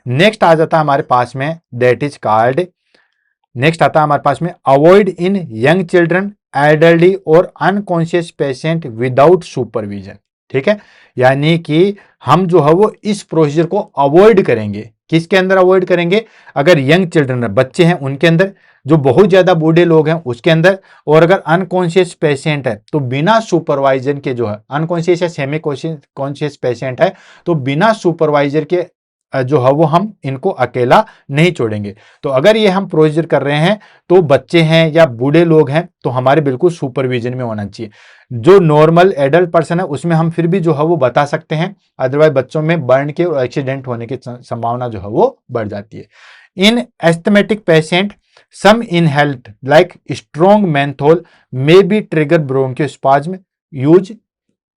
नेक्स्ट आ जाता है हमारे पास में, दैट इज कार्ड, नेक्स्ट आता है हमारे पास में, avoid in young children, elderly और अनकॉन्शियस पेशेंट विदाउट सुपरविजन। ठीक है, यानी कि हम जो है वो इस प्रोसीजर को अवॉइड करेंगे। किसके अंदर अवॉइड करेंगे? अगर यंग चिल्ड्रन है, बच्चे हैं उनके अंदर, जो बहुत ज्यादा बूढ़े लोग हैं उसके अंदर, और अगर अनकॉन्शियस पेशेंट है तो बिना सुपरवाइजर के जो है, अनकॉन्शियस या सेमी कॉन्शियस पेशेंट है तो बिना सुपरवाइजर के जो है वो हम इनको अकेला नहीं छोड़ेंगे। तो अगर ये हम प्रोसीजर कर रहे हैं तो बच्चे हैं या बूढ़े लोग हैं तो हमारे बिल्कुल सुपरविजन में होना चाहिए। जो नॉर्मल एडल्ट पर्सन है उसमें हम फिर भी जो है वो बता सकते हैं, अदरवाइज बच्चों में बर्न के और एक्सीडेंट होने की संभावना जो है वो बढ़ जाती है। In asthmatic patient some inhaled like strong menthol may be trigger bronchospasm, use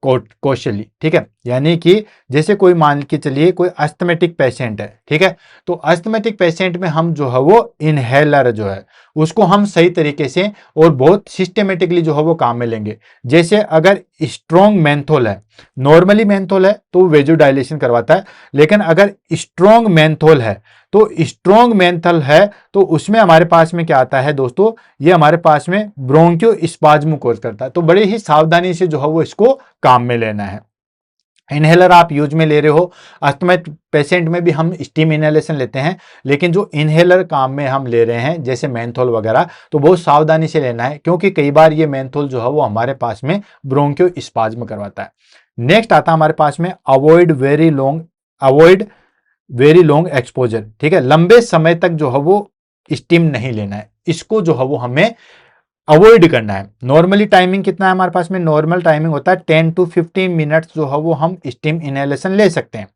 cautiously. ठीक है, यानी कि जैसे कोई मान के चलिए कोई अस्थमेटिक पेशेंट है, ठीक है, तो अस्थमेटिक पेशेंट में हम जो है वो इनहेलर जो है उसको हम सही तरीके से और बहुत सिस्टमेटिकली जो है वो काम में लेंगे। जैसे अगर स्ट्रॉन्ग मेंथोल है, नॉर्मली मेंथोल है तो वेजोडाइलेशन करवाता है, लेकिन अगर स्ट्रॉन्ग मेंथोल है तो स्ट्रॉन्ग मेंथल है तो उसमें हमारे पास में क्या आता है दोस्तों, ये हमारे पास में ब्रोंकियो स्पाज्म कोज करता है। तो बड़े ही सावधानी से जो है वो इसको काम में लेना है। इनहेलर आप यूज में ले रहे हो, अस्थमेटिक पेशेंट में भी हम स्टीम इनहेलेशन लेते हैं, लेकिन जो इनहेलर काम में हम ले रहे हैं जैसे मेंथोल वगैरह तो बहुत सावधानी से लेना है, क्योंकि कई बार ये मेंथोल जो है वो हमारे पास में ब्रोंकियो स्पाज्म करवाता है। नेक्स्ट आता है हमारे पास में, अवॉइड वेरी लॉन्ग एक्सपोजर। ठीक है, लंबे समय तक जो है वो स्टीम नहीं लेना है, इसको जो है वो हमें अवॉइड करना है। नॉर्मली टाइमिंग कितना है हमारे पास में? नॉर्मल टाइमिंग होता है 10 to 15 मिनट्स जो है वो हम स्टीम इनहेलेशन ले सकते हैं,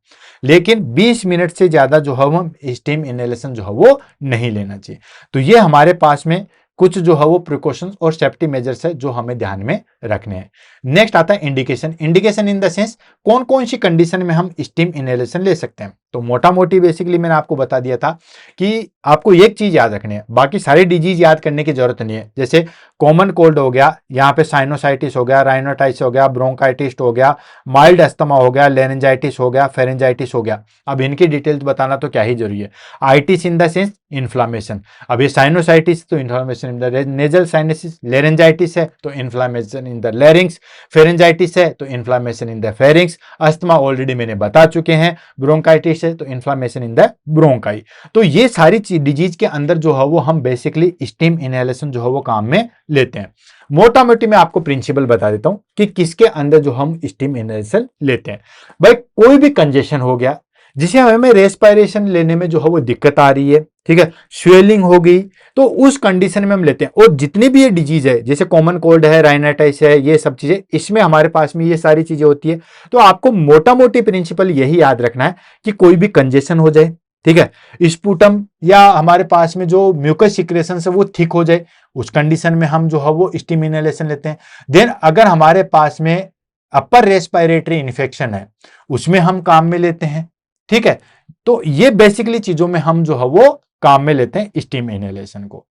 लेकिन 20 मिनट से ज्यादा जो है वो स्टीम इनहेलेशन जो है वो नहीं लेना चाहिए। तो ये हमारे पास में कुछ जो है वो प्रिकॉशंस और सेफ्टी मेजर्स है जो हमें ध्यान में रखने हैं। नेक्स्ट आता है indication. Indication in the sense कौन कौन सी कंडीशन में हम स्टीम इनहेलेशन ले सकते हैं। तो मोटा मोटी बेसिकली मैंने आपको बता दिया था कि आपको एक चीज याद रखनी है, बाकी सारी डिजीज याद करने की जरूरत नहीं है। जैसे कॉमन कोल्ड हो गया, यहाँ पे साइनोसाइटिस हो गया, राइनोटाइटिस हो गया, ब्रोंकाइटिस हो गया, माइल्ड अस्थमा हो गया, लेरेंजाइटिस हो गया, फेरेंजाइटिस हो गया। अब इनकी डिटेल्स बताना तो क्या ही जरूरी है। Itis in the sense inflammation, अब ये साइनोसाइटिस तो inflammation in the nasal sinuses, laryngitis है तो inflammation in the larynx, pharyngitis है तो inflammation in the pharynx, asthma already मैंने बता चुके हैं, ब्रोंकाइटिस है तो इन्फ्लामेशन इन द ब्रोंकाई। तो ये सारी डिजीज के अंदर जो है वो हम बेसिकली स्टीम इनहेलेशन जो है वो काम में लेते हैं। मोटा मोटी मैं आपको प्रिंसिपल बता देता हूं कि किसके अंदर जो हम स्टीम इनहेलेशन लेते हैं। भाई कोई भी कंजेशन हो गया जिसे हमें रेस्पिरेशन लेने में जो है वो दिक्कत आ रही है, ठीक है, स्वेलिंग हो गई, तो उस कंडीशन में हम लेते हैं। और जितनी भी ये डिजीज है जैसे कॉमन कोल्ड है, राइनाइटिस है, ये सब चीजें, इसमें हमारे पास में ये सारी चीजें होती है। तो आपको मोटा मोटी प्रिंसिपल यही याद रखना है कि कोई भी कंजेशन हो जाए, ठीक है, स्पूटम या हमारे पास में जो म्यूकस सिक्रेशन है वो थिक हो जाए, उस कंडीशन में हम जो है वो स्टीम इनहेलेशन लेते हैं। देन अगर हमारे पास में अपर रेस्पिरेटरी इन्फेक्शन है, उसमें हम काम में लेते हैं। ठीक है, तो ये बेसिकली चीजों में हम जो है वो काम में लेते हैं स्टीम इनहेलेशन को।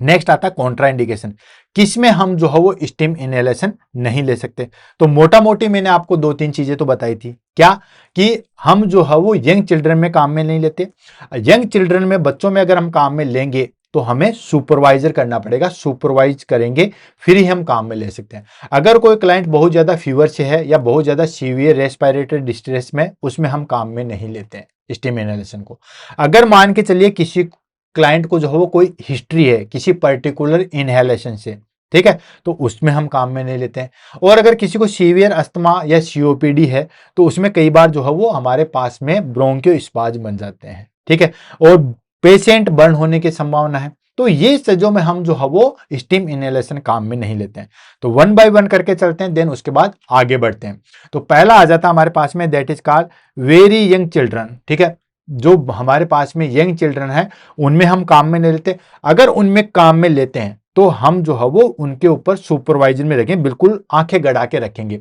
नेक्स्ट आता है कॉन्ट्राइंडिकेशन, किसमें हम जो है वो स्टीम इनहेलेशन नहीं ले सकते। तो मोटा मोटी मैंने आपको 2-3 चीजें तो बताई थी, क्या कि हम जो है वो यंग चिल्ड्रन में काम में नहीं लेते। यंग चिल्ड्रन में, बच्चों में अगर हम काम में लेंगे तो हमें सुपरवाइजर करना पड़ेगा, सुपरवाइज करेंगे फिर ही हम काम में ले सकते हैं। अगर कोई क्लाइंट बहुत ज्यादा फीवर से है या बहुत ज्यादा सीवियर रेस्पिरेटरी डिस्ट्रेस में, उसमें हम काम में नहीं लेते हैं स्टीम इनहेलेशन को। अगर मान के चलिए किसी क्लाइंट को जो है वो कोई हिस्ट्री है किसी पर्टिकुलर इनहेलेशन से, ठीक है, तो उसमें हम काम में नहीं लेते हैं। और अगर किसी को सीवियर अस्थमा या सीओपीडी है तो उसमें कई बार जो है वो हमारे पास में ब्रोंकियोस्पाज्म बन जाते हैं। ठीक है, और पेशेंट बर्न होने की संभावना है। तो ये स्टेजों में हम जो है वो स्टीम इनहेलेशन काम में नहीं लेते हैं। तो 1 बाय 1 करके चलते हैं, देन उसके बाद आगे बढ़ते हैं। तो पहला आ जाता है हमारे पास में, that is called very young children. ठीक है, जो हमारे पास में यंग चिल्ड्रन है उनमें हम काम में नहीं लेते। अगर उनमें काम में लेते हैं तो हम जो है वो उनके ऊपर सुपरवाइजर में रखेंगे, बिल्कुल आंखें गड़ा के रखेंगे।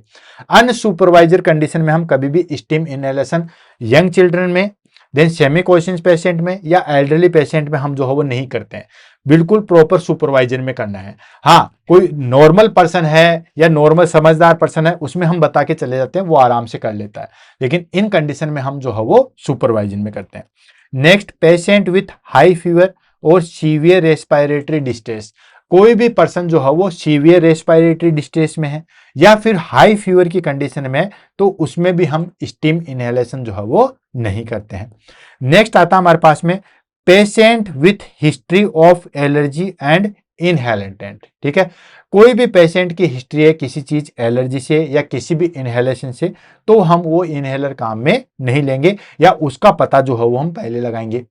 अनसुपरवाइजर कंडीशन में हम कभी भी स्टीम इनहेलेशन यंग चिल्ड्रन में, देन सेमी कॉन्शियस पेशेंट में या एल्डरली पेशेंट में हम जो है वो नहीं करते हैं। बिल्कुल प्रॉपर सुपरवाइजर में करना है। हाँ, कोई नॉर्मल पर्सन है या नॉर्मल समझदार पर्सन है, उसमें हम बता के चले जाते हैं, वो आराम से कर लेता है। लेकिन इन कंडीशन में हम जो है वो सुपरवाइजर में करते हैं। Next, patient with high fever और सीवियर रेस्पिरेटरी डिस्ट्रेस। कोई भी पर्सन जो है वो सीवियर रेस्पिरेटरी डिस्ट्रेस में है या फिर हाई फीवर की कंडीशन में है, तो उसमें भी हम स्टीम इनहेलेशन जो है वो नहीं करते हैं। नेक्स्ट आता है हमारे पास में patient with history of allergy and inhalant. ठीक है, कोई भी पेशेंट की हिस्ट्री है किसी चीज एलर्जी से या किसी भी इनहेलेशन से, तो हम वो इनहेलर काम में नहीं लेंगे या उसका पता जो है वो हम पहले लगाएंगे।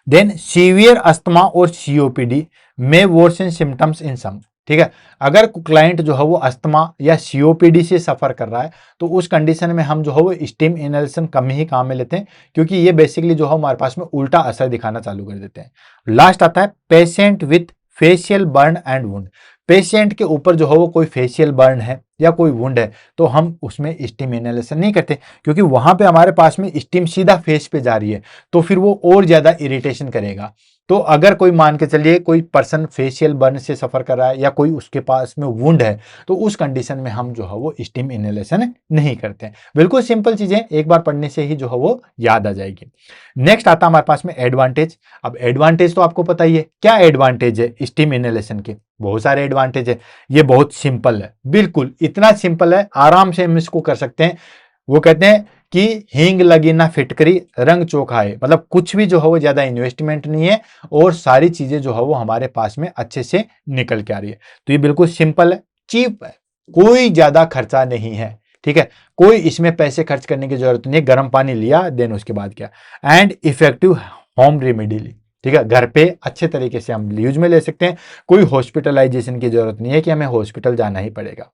देन सीवियर अस्थमा और सीओपीडी में वर्सन सिम्टम्स इन सम। ठीक है, अगर क्लाइंट जो है वो अस्थमा या सीओपीडी से सफर कर रहा है तो उस कंडीशन में हम जो है वो स्टीम इनहेलेशन कम ही काम में लेते हैं, क्योंकि ये बेसिकली जो है हमारे पास में उल्टा असर दिखाना चालू कर देते हैं। लास्ट आता है patient with facial burn and wound. Patient के ऊपर जो है वो कोई फेशियल बर्न है या कोई वुंड है तो हम उसमें स्टीम इनहेलेशन नहीं करते, क्योंकि वहां पे हमारे पास में स्टीम सीधा फेस पे जा रही है तो फिर वो और ज्यादा इरिटेशन करेगा। तो अगर कोई मान के चलिए कोई पर्सन फेशियल बर्न से सफर कर रहा है या कोई उसके पास में वुंड है, तो उस कंडीशन में हम जो है वो स्टीम इनहेलेशन नहीं करते हैं। बिल्कुल सिंपल चीजें, एक बार पढ़ने से ही जो है वो याद आ जाएगी। नेक्स्ट आता है हमारे पास में एडवांटेज। अब एडवांटेज तो आपको पता ही है, क्या एडवांटेज है स्टीम इनहेलेशन के? बहुत सारे एडवांटेज है। ये बहुत सिंपल है, बिल्कुल इतना सिंपल है, आराम से हम इसको कर सकते हैं। वो कहते हैं कि हींग लगी ना फिटकरी रंग चोखा है, मतलब कुछ भी जो है वो ज्यादा इन्वेस्टमेंट नहीं है और सारी चीजें जो है वो हमारे पास में अच्छे से निकल के आ रही है। तो ये बिल्कुल सिंपल है, चीप है, कोई ज्यादा खर्चा नहीं है। ठीक है, कोई इसमें पैसे खर्च करने की जरूरत नहीं है। गर्म पानी लिया, देन उसके बाद क्या, एंड इफेक्टिव होम रेमेडी ली। ठीक है, घर पे अच्छे तरीके से हम यूज में ले सकते हैं, कोई हॉस्पिटलाइजेशन की जरूरत नहीं है कि हमें हॉस्पिटल जाना ही पड़ेगा।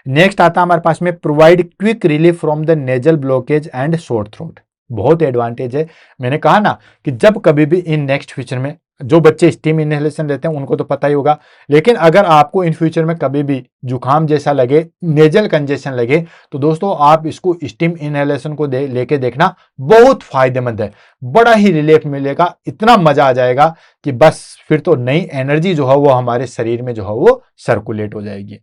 नेक्स्ट आता है हमारे पास में provide quick relief from the nasal blockage and short throat. बहुत एडवांटेज है। मैंने कहा ना कि जब कभी भी इन नेक्स्ट फ्यूचर में जो बच्चे स्टीम इनहेलेशन लेते हैं उनको तो पता ही होगा, लेकिन अगर आपको इन फ्यूचर में कभी भी जुकाम जैसा लगे, नेजल कंजेशन लगे, तो दोस्तों आप इसको स्टीम इनहेलेशन को लेके देखना, बहुत फायदेमंद है। बड़ा ही रिलीफ मिलेगा, इतना मजा आ जाएगा कि बस फिर तो नई एनर्जी जो है वो हमारे शरीर में जो है वो सर्कुलेट हो जाएगी।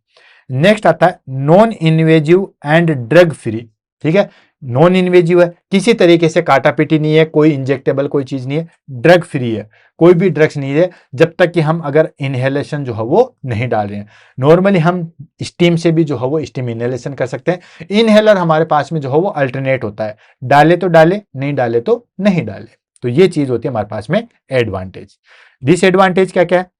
नेक्स्ट आता है non invasive and drug free. ठीक है, नॉन इन्वेजिव है, किसी तरीके से काटा पीटी नहीं है, कोई इंजेक्टेबल कोई चीज नहीं है, ड्रग फ्री है, कोई भी ड्रग्स नहीं है जब तक कि हम अगर इनहेलेशन जो है वो नहीं डाल रहे हैं। नॉर्मली हम स्टीम से भी जो है वो स्टीम इनहेलेशन कर सकते हैं। इनहेलर हमारे पास में जो है वो अल्टरनेट होता है, डाले तो डाले, नहीं डाले तो नहीं डाले। तो ये चीज होती है हमारे पास में एडवांटेज। डिसएडवांटेज क्या क्या है?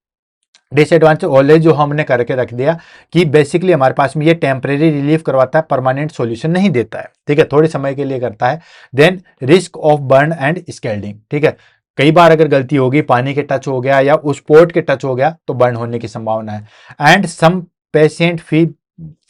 डिसएडवांटेज ऑलरेडी जो हमने करके रख दिया कि बेसिकली हमारे पास में ये टेम्परेरी रिलीफ करवाता है, परमानेंट सॉल्यूशन नहीं देता है। ठीक है, थोड़े समय के लिए करता है। Then risk of burn and scalding. ठीक है, कई बार अगर गलती होगी, पानी के टच हो गया या उस पोर्ट के टच हो गया तो बर्न होने की संभावना है। And some patient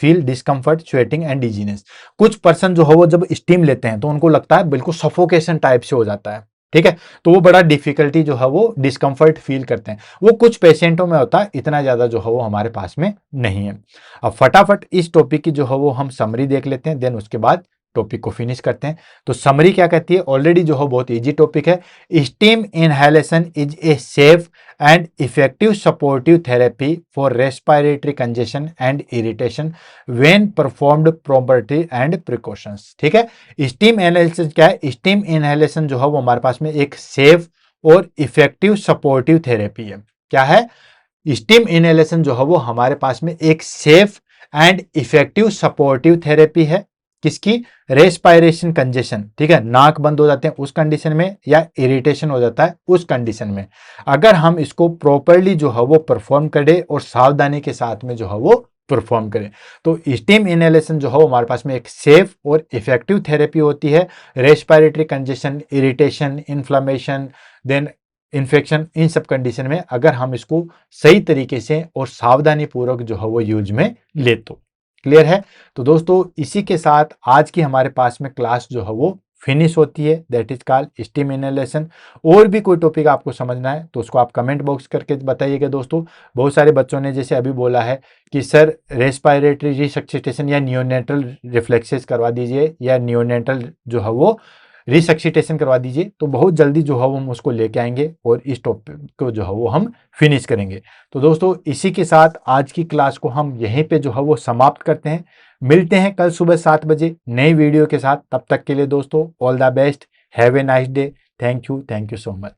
feel discomfort, sweating and dizziness. कुछ पर्सन जो है वो जब स्टीम लेते हैं तो उनको लगता है बिल्कुल सफोकेशन टाइप से हो जाता है, ठीक है, तो वो बड़ा डिफिकल्टी जो है वो डिस्कम्फर्ट फील करते हैं। वो कुछ पेशेंटों में होता है, इतना ज्यादा जो है वो हमारे पास में नहीं है। अब फटाफट इस टॉपिक की जो है वो हम समरी देख लेते हैं, देन उसके बाद टॉपिक को फिनिश करते हैं। तो समरी क्या कहती है, ऑलरेडी जो है बहुत इजी टॉपिक है। Steam inhalation is a safe and effective supportive therapy for respiratory congestion and irritation when performed property and precautions. ठीक है, स्टीम इनहेलेशन क्या है, स्टीम इनहेलेशन जो है वो हमारे पास में एक सेफ और इफेक्टिव सपोर्टिव थेरेपी है। क्या है, स्टीम इनहेलेशन जो है वो हमारे पास में एक safe and effective supportive therapy है। किसकी, रेस्पायरेशन कंजेशन, ठीक है, नाक बंद हो जाते हैं उस कंडीशन में, या इरिटेशन हो जाता है उस कंडीशन में, अगर हम इसको प्रॉपरली जो है वो परफॉर्म करें और सावधानी के साथ में जो है वो परफॉर्म करें, तो स्टीम इनहेलेशन जो है हमारे पास में एक सेफ और इफेक्टिव थेरेपी होती है। Respiratory congestion, irritation, inflammation, then infection, इन सब कंडीशन में अगर हम इसको सही तरीके से और सावधानी पूर्वक जो है वो यूज में ले तो। क्लियर है। तो दोस्तों इसी के साथ आज की हमारे पास में क्लास जो है वो फिनिश होती है, that is called steam inhalation. और भी कोई टॉपिक आपको समझना है तो उसको आप कमेंट बॉक्स करके बताइएगा दोस्तों। बहुत सारे बच्चों ने जैसे अभी बोला है कि सर रेस्पिरेटरी रिसक्सिटेशन या नियोनेटल रिफ्लेक्सेस करवा दीजिए, या नियोनेटल जो है वो रिसक्सिटेशन करवा दीजिए, तो बहुत जल्दी जो है वो हम उसको लेके आएंगे और इस टॉपिक को जो है वो हम फिनिश करेंगे। तो दोस्तों इसी के साथ आज की क्लास को हम यहीं पे जो है वो समाप्त करते हैं। मिलते हैं कल सुबह 7 बजे नई वीडियो के साथ। तब तक के लिए दोस्तों all the best, have a nice day, thank you so much.